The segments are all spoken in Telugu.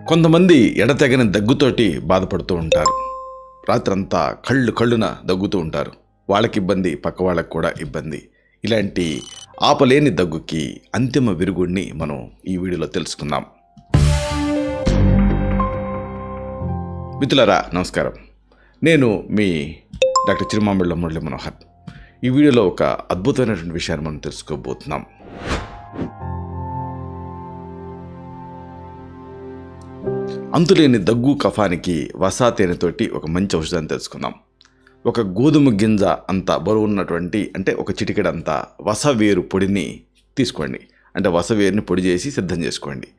కొంతమంది ఎడతెగని దగ్గుతోటి బాధపడుతూ ఉంటారు. రాత్రంతా కళ్ళున దగ్గుతూ ఉంటారు. వాళ్ళకి ఇబ్బంది, పక్క వాళ్ళకి కూడా ఇబ్బంది. ఇలాంటి ఆపలేని దగ్గుకి అంతిమ విరుగుడిని మనం ఈ వీడియోలో తెలుసుకుందాం. మిత్రులారా నమస్కారం. నేను మీ డాక్టర్ చిరుమామిళ్ళ మురళీ మనోహర్. ఈ వీడియోలో ఒక అద్భుతమైనటువంటి విషయాన్ని మనం తెలుసుకోబోతున్నాం. అంతులేని దగ్గు కఫానికి వసా తేనెతోటి ఒక మంచి ఔషధాన్ని తెలుసుకుందాం. ఒక గోధుమ గింజ అంత బరువు ఉన్నటువంటి అంటే ఒక చిటికెడంత వసవేరు పొడిని తీసుకోండి. అంటే వసవేరుని పొడి చేసి సిద్ధం చేసుకోండి.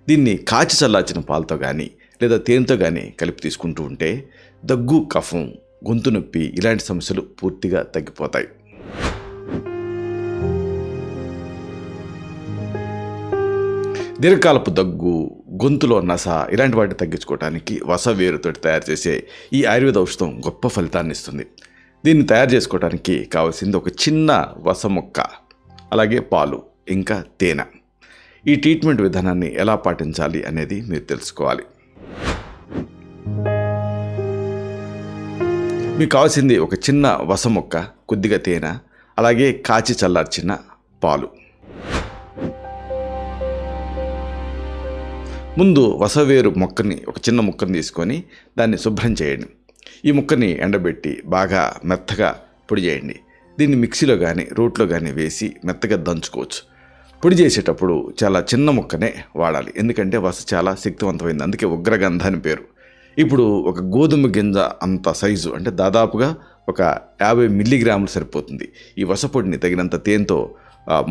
దీన్ని కాచి చల్లార్చిన పాలతో కానీ లేదా తేనెతో కానీ కలిపి తీసుకుంటూ ఉంటే దగ్గు, కఫం, గొంతు నొప్పి ఇలాంటి సమస్యలు పూర్తిగా తగ్గిపోతాయి. దీర్ఘకాలపు దగ్గు, గొంతులో నస ఇలాంటి వాటిని తగ్గించుకోవడానికి వసవేరుతో తయారు చేసే ఈ ఆయుర్వేద ఔషధం గొప్ప ఫలితాన్ని ఇస్తుంది. దీన్ని తయారు చేసుకోవడానికి కావాల్సింది ఒక చిన్న వస మొక్క, అలాగే పాలు, ఇంకా తేనె. ఈ ట్రీట్మెంట్ విధానాన్ని ఎలా పాటించాలి అనేది మీరు తెలుసుకోవాలి. మీకు కావాల్సింది ఒక చిన్న వస మొక్క, కొద్దిగా తేనె, అలాగే కాచి చల్లార్చిన పాలు. ముందు వసవేరు మొక్కని ఒక చిన్న ముక్కని తీసుకొని దాన్ని శుభ్రం చేయండి. ఈ ముక్కని ఎండబెట్టి బాగా మెత్తగా పొడి చేయండి. దీన్ని మిక్సీలో కానీ రోట్లో కానీ వేసి మెత్తగా దంచుకోవచ్చు. పొడి చేసేటప్పుడు చాలా చిన్న ముక్కనే వాడాలి, ఎందుకంటే వస చాలా శక్తివంతమైంది, అందుకే ఉగ్రగంధ అని పేరు. ఇప్పుడు ఒక గోధుమ గింజ అంత సైజు అంటే దాదాపుగా ఒక 50 మిల్లీగ్రాములు సరిపోతుంది. ఈ వస పొడిని తగినంత తేనెతో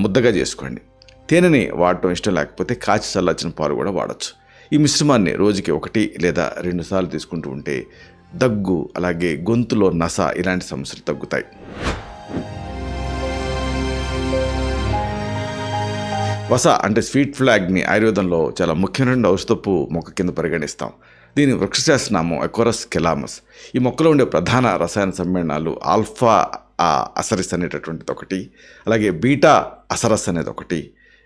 ముద్దగా చేసుకోండి. తేనెని వాడటం ఇష్టం లేకపోతే కాచి చల్లార్చిన పాలు కూడా వాడచ్చు. ఈ మిశ్రమాన్ని రోజుకి 1 లేదా 2 సార్లు తీసుకుంటూ ఉంటే దగ్గు, అలాగే గొంతులో నస ఇలాంటి సమస్యలు తగ్గుతాయి. వస అంటే స్వీట్ ఫ్లాగ్ని ఆయుర్వేదంలో చాలా ముఖ్యమైన ఔషధపు మొక్క కింద పరిగణిస్తాం. దీని వృక్షశాస్త్రనామం ఎకోరస్ కెలామస్. ఈ మొక్కలో ఉండే ప్రధాన రసాయన సమ్మేళనాలు ఆల్ఫా అసరిస్ అనేటటువంటిది ఒకటి, అలాగే బీటా అసరస్ అనేది ఒకటి,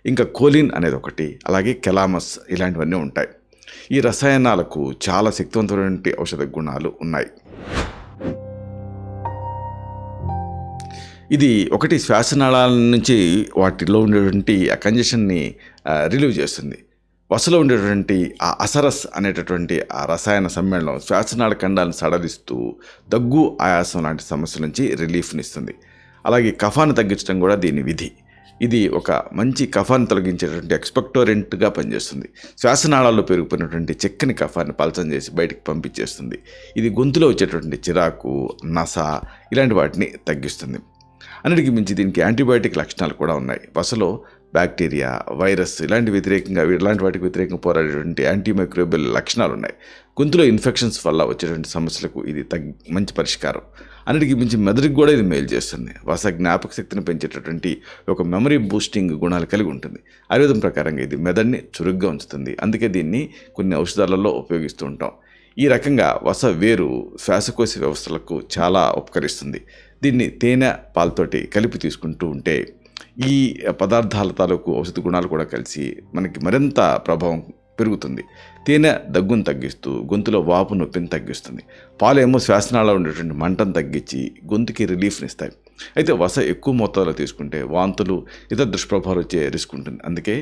ఇంకా కోలిన్ అనేది ఒకటి, అలాగే కెలామస్ ఇలాంటివన్నీ ఉంటాయి. ఈ రసాయనాలకు చాలా శక్తివంతమైన ఔషధ గుణాలు ఉన్నాయి. ఇది ఒకటి శ్వాసనాళాల నుంచి వాటిలో ఉండేటువంటి ఆ కంజెషన్ని రిలీవ్ చేస్తుంది. వసలో ఉండేటువంటి ఆ అసరస్ అనేటటువంటి ఆ రసాయన సమ్మేళనం శ్వాసనాళ ఖండాలను సడలిస్తూ దగ్గు, ఆయాసం లాంటి సమస్యల నుంచి రిలీఫ్ని ఇస్తుంది. అలాగే కఫాన్ని తగ్గించడం కూడా దీని విధి. ఇది ఒక మంచి కఫాన్ని తొలగించేటువంటి ఎక్స్పెక్టోరెంట్గా పనిచేస్తుంది. శ్వాసనాళాల్లో పెరిగిపోయినటువంటి చెక్కని కఫాన్ని పలచం చేసి బయటికి పంపించేస్తుంది. ఇది గొంతులో వచ్చేటువంటి చిరాకు, నస ఇలాంటి వాటిని తగ్గిస్తుంది. అన్నిటికీ మించి దీనికి యాంటీబయాటిక్ లక్షణాలు కూడా ఉన్నాయి. వసలో బ్యాక్టీరియా, వైరస్ ఇలాంటి వాటికి వ్యతిరేకంగా పోరాడేటువంటి యాంటీమైక్రోబియల్ లక్షణాలు ఉన్నాయి. గొంతులో ఇన్ఫెక్షన్స్ వల్ల వచ్చేటువంటి సమస్యలకు ఇది మంచి పరిష్కారం. అన్నిటికీ మించి మెదడుకి కూడా ఇది మేలు చేస్తుంది. వస జ్ఞాపక శక్తిని పెంచేటటువంటి ఒక మెమరీ బూస్టింగ్ గుణాలు కలిగి ఉంటుంది. ఆయుర్వేదం ప్రకారంగా ఇది మెదడుని చురుగ్గా ఉంచుతుంది. అందుకే దీన్ని కొన్ని ఔషధాలలో ఉపయోగిస్తూ ఉంటాం. ఈ రకంగా వస వేరు శ్వాసకోశ వ్యవస్థలకు చాలా ఉపకరిస్తుంది. దీన్ని తేనె, పాలతోటి కలిపి తీసుకుంటూ ఉంటే ఈ పదార్థాల తాలూకు ఔషధ గుణాలు కూడా కలిసి మనకి మరింత ప్రభావం పెరుగుతుంది. తేనె దగ్గును తగ్గిస్తూ గొంతులో వాపు నొప్పిని తగ్గిస్తుంది. పాలేమో శ్వాసనాళాల్లో ఉండేటువంటి మంటను తగ్గించి గొంతుకి రిలీఫ్ని ఇస్తాయి. అయితే వస ఎక్కువ మొత్తంలో తీసుకుంటే వాంతులు, ఇతర దుష్ప్రభావాలు వచ్చే రిస్క్ ఉంటుంది. అందుకే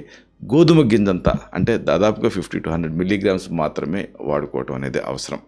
గోధుమ గింజంతా అంటే దాదాపుగా 50 to 100 మిల్లీగ్రామ్స్ మాత్రమే వాడుకోవటం అనేది అవసరం.